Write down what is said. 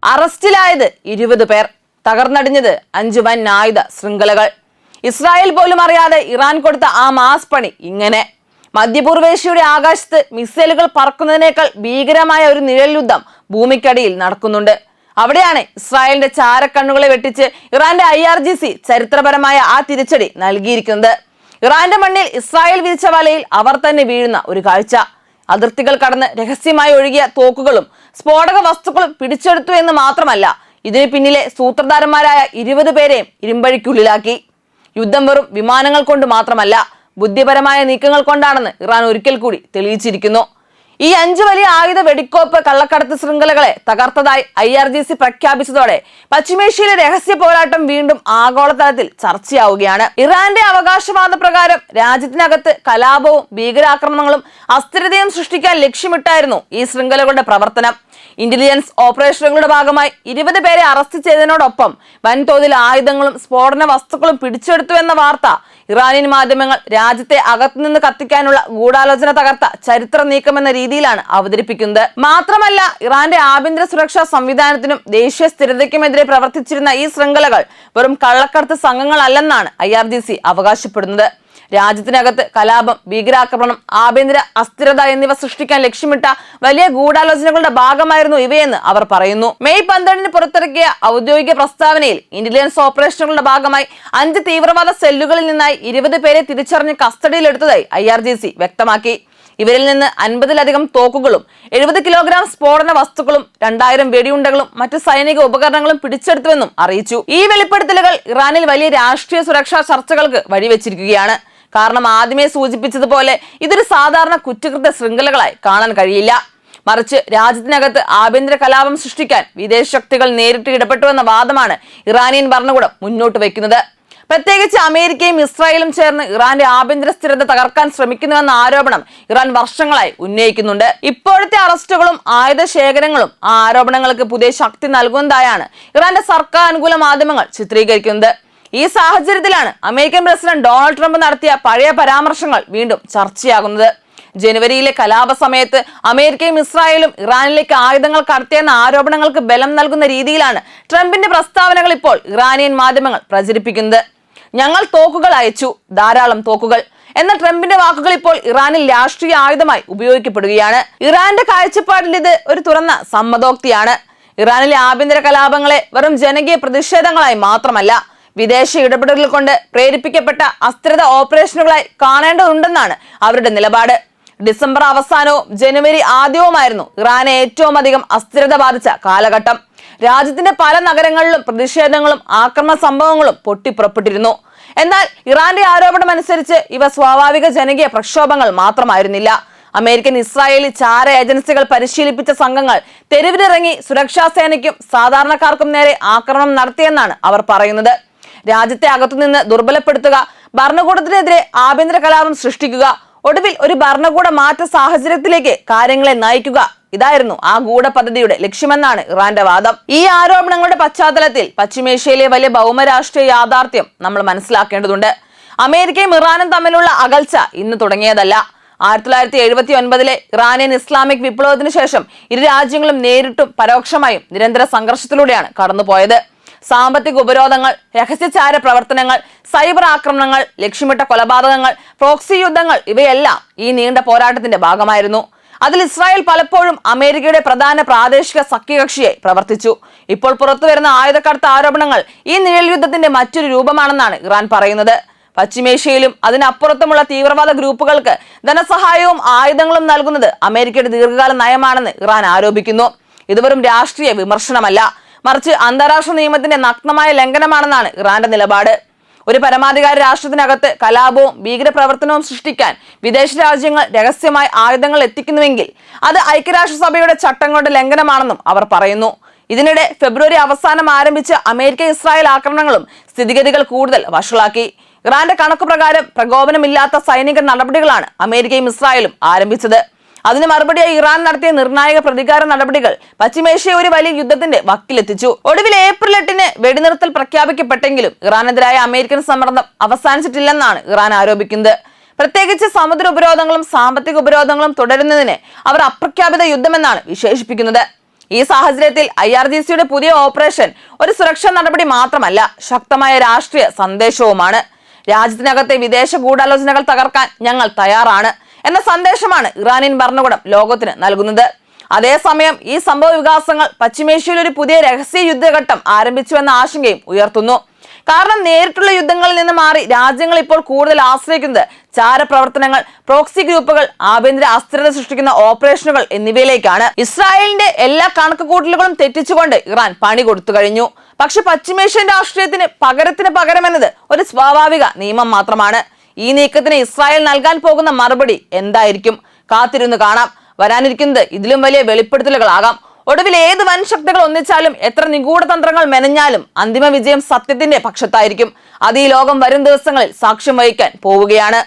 അറസ്റ്റിലായത് 20 പേർ, തകർന്നടിഞ്ഞത് 5 വൻ ആയുധ ശൃംഖലകൾ. ഇസ്രായേൽ പോലും അറിയാതെ ഇറാൻ കൊടുത്ത ആ മാസ് പണി ഇങ്ങനെ. മധ്യപൂർവേഷ്യയുടെ ആകാശത്ത് മിസൈലുകൾ പറക്കുന്നതിനേക്കാൾ ഭീകരമായ ഒരു നിഴൽ യുദ്ധം ഭൂമിക്കടിയിൽ നടക്കുന്നുണ്ട്. അവിടെയാണ് ഇസ്രായേലിന്റെ ചാരക്കണ്ണുകളെ വെട്ടിച്ച് ഇറാന്റെ IRGC ചരിത്രപരമായ ആ തിരിച്ചടി നൽകിയിരിക്കുന്നത്. ഇറാന്റെ മണ്ണിൽ ഇസ്രായേൽ വിരിച്ച വലയിൽ അവർ തന്നെ വീഴുന്ന ഒരു കാഴ്ച. അതിർത്തികൾ കടന്ന് രഹസ്യമായി ഒഴുകിയ തോക്കുകളും സ്ഫോടക വസ്തുക്കളും പിടിച്ചെടുത്തു എന്ന് മാത്രമല്ല, ഇതിന് പിന്നിലെ സൂത്രധാരന്മാരായ 20 പേരെയും ഇരുമ്പഴിക്കുള്ളിലാക്കി. യുദ്ധം വെറും വിമാനങ്ങൾ കൊണ്ട് മാത്രമല്ല, ബുദ്ധിപരമായ നീക്കങ്ങൾ കൊണ്ടാണെന്ന് ഇറാൻ ഒരിക്കൽ കൂടി തെളിയിച്ചിരിക്കുന്നു. ഈ 5 വലിയ ആയുധ വെടിക്കോപ്പ് കള്ളക്കടത്ത് ശൃംഖലകളെ തകർത്തതായി IRGC പ്രഖ്യാപിച്ചതോടെ പശ്ചിമേഷ്യയിലെ രഹസ്യ പോരാട്ടം വീണ്ടും ആഗോളതലത്തിൽ ചർച്ചയാവുകയാണ്. ഇറാന്റെ അവകാശവാദ പ്രകാരം രാജ്യത്തിനകത്ത് കലാപവും ഭീകരാക്രമണങ്ങളും അസ്ഥിരതയും സൃഷ്ടിക്കാൻ ലക്ഷ്യമിട്ടായിരുന്നു ഈ ശൃംഖലകളുടെ പ്രവർത്തനം. ഇന്റലിജൻസ് ഓപ്പറേഷനുകളുടെ ഭാഗമായി 20 പേരെ അറസ്റ്റ് ചെയ്തതിനോടൊപ്പം വൻതോതിൽ ആയുധങ്ങളും സ്ഫോടന വസ്തുക്കളും പിടിച്ചെടുത്തു എന്ന വാർത്ത ഇറാനിയൻ മാധ്യമങ്ങൾ രാജ്യത്തെ അകത്തുനിന്ന് കത്തിക്കാനുള്ള ഗൂഢാലോചന തകർത്ത ചരിത്ര നീക്കമെന്ന രീതിയിലാണ് അവതരിപ്പിക്കുന്നത്. മാത്രമല്ല, ഇറാന്റെ ആഭ്യന്തര സുരക്ഷാ സംവിധാനത്തിനും ദേശീയ സ്ഥിരതയ്ക്കുമെതിരെ പ്രവർത്തിച്ചിരുന്ന ഈ ശൃംഖലകൾ വെറും കള്ളക്കടത്ത് സംഘങ്ങളല്ലെന്നാണ് IRGC അവകാശപ്പെടുന്നത്. രാജ്യത്തിനകത്ത് കലാപം, ഭീകരാക്രമണം, ആഭ്യന്തര അസ്ഥിരത എന്നിവ സൃഷ്ടിക്കാൻ ലക്ഷ്യമിട്ട വലിയ ഗൂഢാലോചനകളുടെ ഭാഗമായിരുന്നു ഇവയെന്ന് അവർ പറയുന്നു. മെയ് 12 പുറത്തിറക്കിയ ഔദ്യോഗിക പ്രസ്താവനയിൽ ഇന്റലിജൻസ് ഓപ്പറേഷനുകളുടെ ഭാഗമായി 5 തീവ്രവാദ സെല്ലുകളിൽ നിന്നായി 20 പേരെ തിരിച്ചറിഞ്ഞ് കസ്റ്റഡിയിലെടുത്തതായി IRGC വ്യക്തമാക്കി. ഇവരിൽ നിന്ന് 50-ലധികം തോക്കുകളും 70 കിലോഗ്രാം സ്ഫോടന വസ്തുക്കളും 2000 വെടിയുണ്ടകളും മറ്റ് സൈനിക ഉപകരണങ്ങളും പിടിച്ചെടുത്തുവെന്നും അറിയിച്ചു. ഈ വെളിപ്പെടുത്തലുകൾ ഇറാനിൽ വലിയ രാഷ്ട്രീയ സുരക്ഷാ ചർച്ചകൾക്ക് വഴിവെച്ചിരിക്കുകയാണ്. കാരണം ആദ്യമേ സൂചിപ്പിച്ചതുപോലെ ഇതൊരു സാധാരണ കുറ്റകൃത്യ ശൃംഖലകളായി കാണാൻ കഴിയില്ല. മറിച്ച് രാജ്യത്തിനകത്ത് ആഭ്യന്തര കലാപം സൃഷ്ടിക്കാൻ വിദേശ ശക്തികൾ നേരിട്ട് ഇടപെട്ടുവെന്ന വാദമാണ് ഇറാനിയൻ ഭരണകൂടം മുന്നോട്ട് വയ്ക്കുന്നത്. പ്രത്യേകിച്ച് അമേരിക്കയും ഇസ്രായേലും ചേർന്ന് ഇറാന്റെ ആഭ്യന്തര സ്ഥിരത തകർക്കാൻ ശ്രമിക്കുന്നുവെന്ന ആരോപണം ഇറാൻ വർഷങ്ങളായി ഉന്നയിക്കുന്നുണ്ട്. ഇപ്പോഴത്തെ അറസ്റ്റുകളും ആയുധ ശേഖരങ്ങളും ആ ആരോപണങ്ങൾക്ക് പുതിയ ശക്തി നൽകുന്നതായാണ് ഇറാന്റെ സർക്കാർ അനുകൂല മാധ്യമങ്ങൾ ചിത്രീകരിക്കുന്നത്. ഈ സാഹചര്യത്തിലാണ് അമേരിക്കൻ പ്രസിഡന്റ് ഡൊണാൾഡ് ട്രംപ് നടത്തിയ പഴയ പരാമർശങ്ങൾ വീണ്ടും ചർച്ചയാകുന്നത്. ജനുവരിയിലെ കലാപ സമയത്ത് അമേരിക്കയും ഇസ്രായേലും ഇറാനിലേക്ക് ആയുധങ്ങൾ കടത്തിയെന്ന ആരോപണങ്ങൾക്ക് ബലം നൽകുന്ന രീതിയിലാണ് ട്രംപിന്റെ പ്രസ്താവനകൾ ഇപ്പോൾ ഇറാനിയൻ മാധ്യമങ്ങൾ പ്രചരിപ്പിക്കുന്നത്. ഞങ്ങൾ തോക്കുകൾ അയച്ചു, ധാരാളം തോക്കുകൾ എന്ന ട്രംപിന്റെ വാക്കുകൾ ഇപ്പോൾ ഇറാനിൽ രാഷ്ട്രീയ ആയുധമായി ഉപയോഗിക്കപ്പെടുകയാണ്. ഇറാന്റെ കാഴ്ചപ്പാടിൽ ഇത് ഒരു തുറന്ന സമ്മതോക്തിയാണ്. ഇറാനിലെ ആഭ്യന്തര കലാപങ്ങളെ വെറും ജനകീയ പ്രതിഷേധങ്ങളായി മാത്രമല്ല, വിദേശ ഇടപെടലുകൾ കൊണ്ട് പ്രേരിപ്പിക്കപ്പെട്ട അസ്ഥിരത ഓപ്പറേഷനുകളായി കാണേണ്ടതുണ്ടെന്നാണ് അവരുടെ നിലപാട്. ഡിസംബർ അവസാനവും ജനുവരി ആദ്യവുമായിരുന്നു ഇറാനെ ഏറ്റവും അധികം അസ്ഥിരത ബാധിച്ച കാലഘട്ടം. രാജ്യത്തിന്റെ പല നഗരങ്ങളിലും പ്രതിഷേധങ്ങളും ആക്രമണ സംഭവങ്ങളും പൊട്ടിപ്പുറപ്പെട്ടിരുന്നു. എന്നാൽ ഇറാന്റെ ആരോപണം അനുസരിച്ച് ഇവ സ്വാഭാവിക ജനകീയ പ്രക്ഷോഭങ്ങൾ മാത്രമായിരുന്നില്ല. അമേരിക്കൻ ഇസ്രായേലി ചാര ഏജൻസികൾ പരിശീലിപ്പിച്ച സംഘങ്ങൾ തെരുവിലിറങ്ങി സുരക്ഷാ സേനയ്ക്കും സാധാരണക്കാർക്കും നേരെ ആക്രമണം നടത്തിയെന്നാണ് അവർ പറയുന്നത്. രാജ്യത്തെ അകത്തുനിന്ന് ദുർബലപ്പെടുത്തുക, ഭരണകൂടത്തിനെതിരെ ആഭ്യന്തര കലാപം സൃഷ്ടിക്കുക, ഒടുവിൽ ഒരു ഭരണകൂട മാറ്റ സാഹചര്യത്തിലേക്ക് കാര്യങ്ങളെ നയിക്കുക, ഇതായിരുന്നു ആ ഗൂഢപദ്ധതിയുടെ ലക്ഷ്യമെന്നാണ് ഇറാന്റെ വാദം. ഈ ആരോപണങ്ങളുടെ പശ്ചാത്തലത്തിൽ പശ്ചിമേഷ്യയിലെ വലിയ ഭൗമരാഷ്ട്രീയ യാഥാർത്ഥ്യം നമ്മൾ മനസ്സിലാക്കേണ്ടതുണ്ട്. അമേരിക്കയും ഇറാനും തമ്മിലുള്ള അകൽച്ച ഇന്ന് തുടങ്ങിയതല്ല. 1979 ഇറാനിയൻ ഇസ്ലാമിക് വിപ്ലവത്തിന് ശേഷം ഇരു രാജ്യങ്ങളും നേരിട്ടും പരോക്ഷമായും നിരന്തര സംഘർഷത്തിലൂടെയാണ് കടന്നുപോയത്. സാമ്പത്തിക ഉപരോധങ്ങൾ, രഹസ്യചാര പ്രവർത്തനങ്ങൾ, സൈബർ ആക്രമണങ്ങൾ, ലക്ഷ്യമിട്ട കൊലപാതകങ്ങൾ, പ്രോക്സി യുദ്ധങ്ങൾ ഇവയെല്ലാം ഈ നീണ്ട പോരാട്ടത്തിന്റെ ഭാഗമായിരുന്നു. അതിൽ ഇസ്രായേൽ പലപ്പോഴും അമേരിക്കയുടെ പ്രധാന പ്രാദേശിക സഖ്യകക്ഷിയായി പ്രവർത്തിച്ചു. ഇപ്പോൾ പുറത്തുവരുന്ന ആയുധക്കടത്ത് ആരോപണങ്ങൾ ഈ നിഴൽ യുദ്ധത്തിന്റെ മറ്റൊരു രൂപമാണെന്നാണ് ഇറാൻ പറയുന്നത്. പശ്ചിമേഷ്യയിലും അതിനപ്പുറത്തുമുള്ള തീവ്രവാദ ഗ്രൂപ്പുകൾക്ക് ധനസഹായവും ആയുധങ്ങളും നൽകുന്നത് അമേരിക്കയുടെ ദീർഘകാല നയമാണെന്ന് ഇറാൻ ആരോപിക്കുന്നു. ഇത് വെറും രാഷ്ട്രീയ വിമർശനമല്ല, മറിച്ച് അന്താരാഷ്ട്ര നിയമത്തിന്റെ നഗ്നമായ ലംഘനമാണെന്നാണ് ഇറാന്റെ നിലപാട്. ഒരു പരമാധികാര രാഷ്ട്രത്തിനകത്ത് കലാപവും ഭീകരപ്രവർത്തനവും സൃഷ്ടിക്കാൻ വിദേശ രാജ്യങ്ങൾ രഹസ്യമായി ആയുധങ്ങൾ എത്തിക്കുന്നുവെങ്കിൽ അത് ഐക്യരാഷ്ട്രസഭയുടെ ചട്ടങ്ങളുടെ ലംഘനമാണെന്നും അവർ പറയുന്നു. ഇതിനിടെ ഫെബ്രുവരി അവസാനം ആരംഭിച്ച അമേരിക്ക ഇസ്രായേൽ ആക്രമണങ്ങളും സ്ഥിതിഗതികൾ കൂടുതൽ വഷളാക്കി. ഇറാന്റെ കണക്കു പ്രകാരം പ്രകോപനമില്ലാത്ത സൈനിക നടപടികളാണ് അമേരിക്കയും ഇസ്രായേലും ആരംഭിച്ചത്. അതിന് മറുപടിയായി ഇറാൻ നടത്തിയ നിർണായക പ്രതികാര നടപടികൾ പശ്ചിമേഷ്യയെ ഒരു വലിയ യുദ്ധത്തിന്റെ വക്കിലെത്തിച്ചു. ഒടുവിൽ ഏപ്രിൽ 8 വെടിനിർത്തൽ പ്രഖ്യാപിക്കപ്പെട്ടെങ്കിലും ഇറാനെതിരായ അമേരിക്കൻ സമ്മർദ്ദം അവസാനിച്ചിട്ടില്ലെന്നാണ് ഇറാൻ ആരോപിക്കുന്നത്. പ്രത്യേകിച്ച് സമുദ്ര ഉപരോധങ്ങളും സാമ്പത്തിക ഉപരോധങ്ങളും തുടരുന്നതിനെ അവർ അപ്രഖ്യാപിത യുദ്ധമെന്നാണ് വിശേഷിപ്പിക്കുന്നത്. ഈ സാഹചര്യത്തിൽ IRGCയുടെ പുതിയ ഓപ്പറേഷൻ ഒരു സുരക്ഷാ നടപടി മാത്രമല്ല, ശക്തമായ രാഷ്ട്രീയ സന്ദേശവുമാണ്. രാജ്യത്തിനകത്തെ വിദേശ ഗൂഢാലോചനകൾ തകർക്കാൻ ഞങ്ങൾ തയ്യാറാണ് എന്ന സന്ദേശമാണ് ഇറാനിയൻ ഭരണകൂടം ലോകത്തിന് നൽകുന്നത്. അതേസമയം ഈ സംഭവ വികാസങ്ങൾ പശ്ചിമേഷ്യയിൽ ഒരു പുതിയ രഹസ്യ യുദ്ധഘട്ടം ആരംഭിച്ചുവെന്ന ആശങ്കയും ഉയർത്തുന്നു. കാരണം നേരിട്ടുള്ള യുദ്ധങ്ങളിൽ നിന്ന് മാറി രാജ്യങ്ങൾ ഇപ്പോൾ കൂടുതൽ ആശ്രയിക്കുന്നത് ചാരപ്രവർത്തനങ്ങൾ, പ്രോക്സി ഗ്രൂപ്പുകൾ, ആഭ്യന്തര അസ്ഥിരത സൃഷ്ടിക്കുന്ന ഓപ്പറേഷനുകൾ എന്നിവയിലേക്കാണ്. ഇസ്രായേലിന്റെ എല്ലാ കണക്കുകൂട്ടലുകളും തെറ്റിച്ചുകൊണ്ട് ഇറാൻ പണി കൊടുത്തു കഴിഞ്ഞു. പക്ഷെ പശ്ചിമേഷ്യൻ രാഷ്ട്രീയത്തിന് പകരമെന്നത് ഒരു സ്വാഭാവിക നിയമം മാത്രമാണ്. ഈ നീക്കത്തിന് ഇസ്രായേൽ നൽകാൻ പോകുന്ന മറുപടി എന്തായിരിക്കും? കാത്തിരുന്ന് കാണാം. വരാനിരിക്കുന്നത് ഇതിലും വലിയ വെളിപ്പെടുത്തലുകളാകാം. ഒടുവിൽ ഏത് വൻ ശക്തികൾ ഒന്നിച്ചാലും, എത്ര നിഗൂഢതന്ത്രങ്ങൾ മെനഞ്ഞാലും അന്തിമ വിജയം സത്യത്തിന്റെ പക്ഷത്തായിരിക്കും. അത് ഈ ലോകം വരും ദിവസങ്ങളിൽ സാക്ഷ്യം വഹിക്കാൻ പോവുകയാണ്.